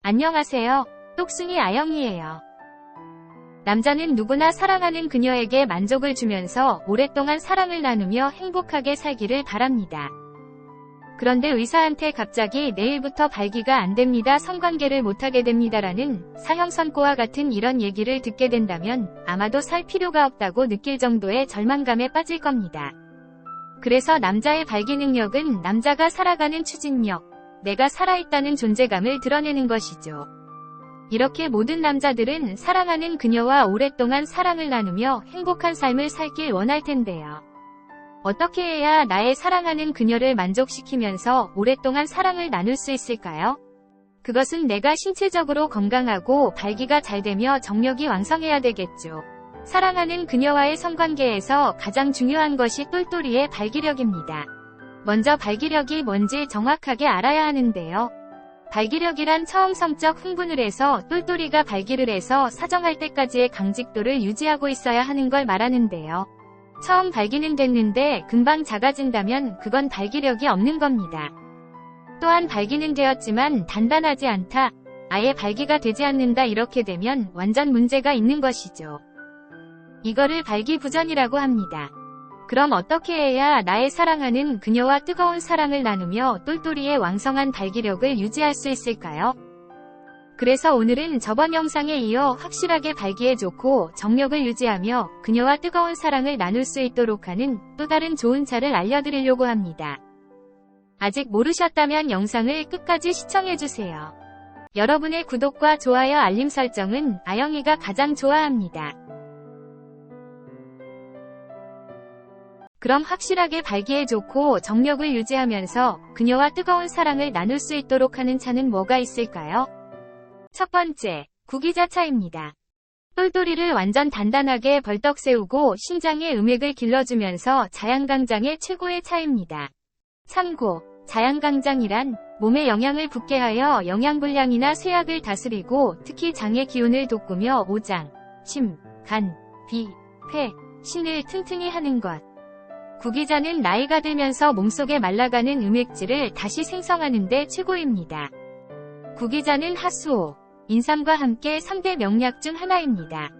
안녕하세요. 똑순이 아영이에요. 남자는 누구나 사랑하는 그녀에게 만족을 주면서 오랫동안 사랑을 나누며 행복하게 살기를 바랍니다. 그런데 의사한테 갑자기 내일부터 발기가 안 됩니다. 성관계를 못하게 됩니다라는 사형 선고와 같은 이런 얘기를 듣게 된다면 아마도 살 필요가 없다고 느낄 정도의 절망감에 빠질 겁니다. 그래서 남자의 발기 능력은 남자가 살아가는 추진력, 내가 살아있다는 존재감을 드러내는 것이죠. 이렇게 모든 남자들은 사랑하는 그녀와 오랫동안 사랑을 나누며 행복한 삶을 살길 원할 텐데요. 어떻게 해야 나의 사랑하는 그녀를 만족시키면서 오랫동안 사랑을 나눌 수 있을까요? 그것은 내가 신체적으로 건강하고 발기가 잘 되며 정력이 왕성해야 되겠죠. 사랑하는 그녀와의 성관계에서 가장 중요한 것이 똘똘이의 발기력입니다. 먼저 발기력이 뭔지 정확하게 알아야 하는데요. 발기력이란 처음 성적 흥분을 해서 똘똘이가 발기를 해서 사정할 때까지의 강직도를 유지하고 있어야 하는 걸 말하는데요. 처음 발기는 됐는데 금방 작아진다면 그건 발기력이 없는 겁니다. 또한 발기는 되었지만 단단하지 않다, 아예 발기가 되지 않는다 이렇게 되면 완전 문제가 있는 것이죠. 이거를 발기부전이라고 합니다. 그럼 어떻게 해야 나의 사랑하는 그녀와 뜨거운 사랑을 나누며 똘똘이의 왕성한 발기력을 유지할 수 있을까요? 그래서 오늘은 저번 영상에 이어 확실하게 발기에 좋고 정력을 유지하며 그녀와 뜨거운 사랑을 나눌 수 있도록 하는 또 다른 좋은 차를 알려드리려고 합니다. 아직 모르셨다면 영상을 끝까지 시청해주세요. 여러분의 구독과 좋아요 알림 설정은 아영이가 가장 좋아합니다. 그럼 확실하게 발기에 좋고 정력을 유지하면서 그녀와 뜨거운 사랑을 나눌 수 있도록 하는 차는 뭐가 있을까요? 첫 번째, 구기자차입니다. 똘똘이를 완전 단단하게 벌떡 세우고 심장의 음액을 길러주면서 자양강장의 최고의 차입니다. 참고, 자양강장이란 몸에 영양을 붙게 하여 영양불량이나 쇠약을 다스리고 특히 장의 기운을 돋구며 오장, 심, 간, 비, 폐, 신을 튼튼히 하는 것. 구기자는 나이가 들면서 몸속에 말라가는 음액질을 다시 생성하는 데 최고입니다. 구기자는 하수오, 인삼과 함께 3대 명약 중 하나입니다.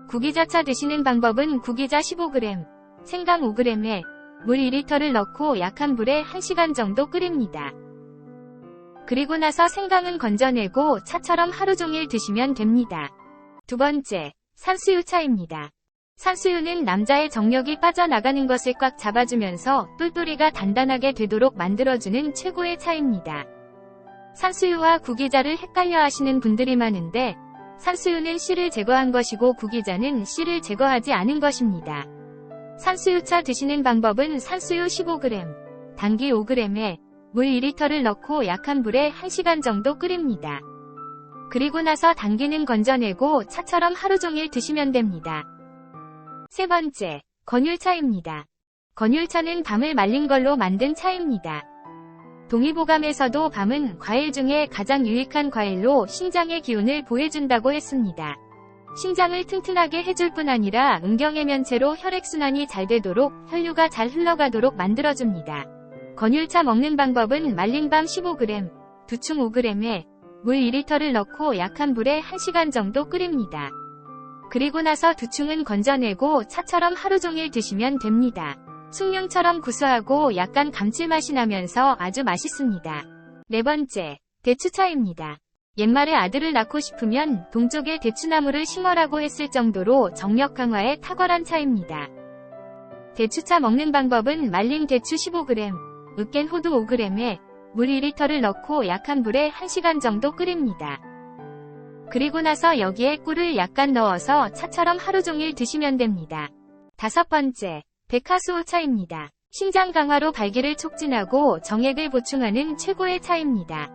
구기자차 드시는 방법은 구기자 15g, 생강 5g에 물 2리터를 넣고 약한 불에 1시간 정도 끓입니다. 그리고 나서 생강은 건져내고 차처럼 하루 종일 드시면 됩니다. 두 번째, 산수유차입니다. 산수유는 남자의 정력이 빠져나가는 것을 꽉 잡아주면서 똘똘이가 단단하게 되도록 만들어주는 최고의 차입니다. 산수유와 구기자를 헷갈려 하시는 분들이 많은데 산수유는 씨를 제거한 것이고 구기자는 씨를 제거하지 않은 것입니다. 산수유차 드시는 방법은 산수유 15g, 당귀 5g에 물 2리터를 넣고 약한 불에 1시간 정도 끓입니다. 그리고 나서 당귀는 건져내고 차처럼 하루 종일 드시면 됩니다. 세 번째, 건율차입니다. 건율차는 밤을 말린 걸로 만든 차입니다. 동의보감에서도 밤은 과일 중에 가장 유익한 과일로 신장의 기운을 보해준다고 했습니다. 신장을 튼튼하게 해줄 뿐 아니라 음경해면체로 혈액순환이 잘 되도록 혈류가 잘 흘러가도록 만들어줍니다. 건율차 먹는 방법은 말린 밤 15g, 두충 5g에 물 2리터를 넣고 약한 불에 1시간 정도 끓입니다. 그리고 나서 두충은 건져내고 차처럼 하루 종일 드시면 됩니다. 숭늉처럼 구수하고 약간 감칠맛이 나면서 아주 맛있습니다. 네 번째, 대추차입니다. 옛말에 아들을 낳고 싶으면 동쪽에 대추나무를 심어라고 했을 정도로 정력 강화에 탁월한 차입니다. 대추차 먹는 방법은 말린 대추 15g, 으깬 호두 5g에 물 2리터를 넣고 약한 불에 1시간 정도 끓입니다. 그리고 나서 여기에 꿀을 약간 넣어서 차처럼 하루 종일 드시면 됩니다. 다섯 번째, 백화수호 차입니다. 신장 강화로 발기를 촉진하고 정액을 보충하는 최고의 차입니다.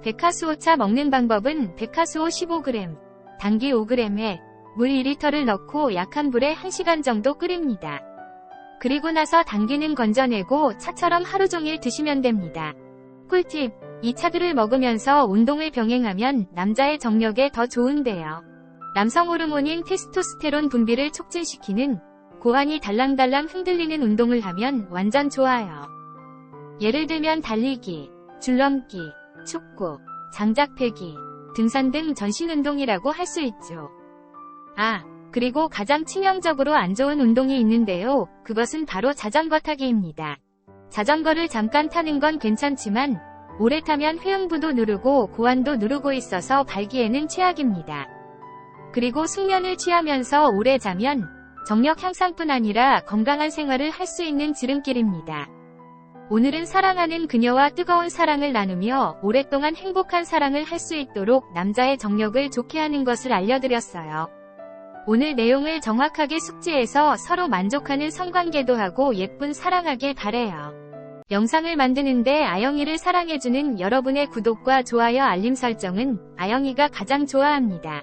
백화수호차 먹는 방법은 백화수호 15g, 당귀 5g에 물 2리터를 넣고 약한 불에 1시간 정도 끓입니다. 그리고 나서 당귀는 건져내고 차처럼 하루 종일 드시면 됩니다. 꿀팁! 이 차들을 먹으면서 운동을 병행하면 남자의 정력에 더 좋은데요. 남성 호르몬인 테스토스테론 분비를 촉진시키는 고환이 달랑달랑 흔들리는 운동을 하면 완전 좋아요. 예를 들면 달리기, 줄넘기, 축구, 장작패기, 등산 등 전신 운동이라고 할 수 있죠. 그리고 가장 치명적으로 안 좋은 운동이 있는데요. 그것은 바로 자전거 타기입니다. 자전거를 잠깐 타는 건 괜찮지만 오래 타면 회음부도 누르고 고환도 누르고 있어서 발기에는 최악입니다. 그리고 숙면을 취하면서 오래 자면 정력 향상뿐 아니라 건강한 생활을 할 수 있는 지름길입니다. 오늘은 사랑하는 그녀와 뜨거운 사랑을 나누며 오랫동안 행복한 사랑을 할 수 있도록 남자의 정력을 좋게 하는 것을 알려드렸어요. 오늘 내용을 정확하게 숙지해서 서로 만족하는 성관계도 하고 예쁜 사랑하길 바래요. 영상을 만드는데 아영이를 사랑해주는 여러분의 구독과 좋아요 알림 설정은 아영이가 가장 좋아합니다.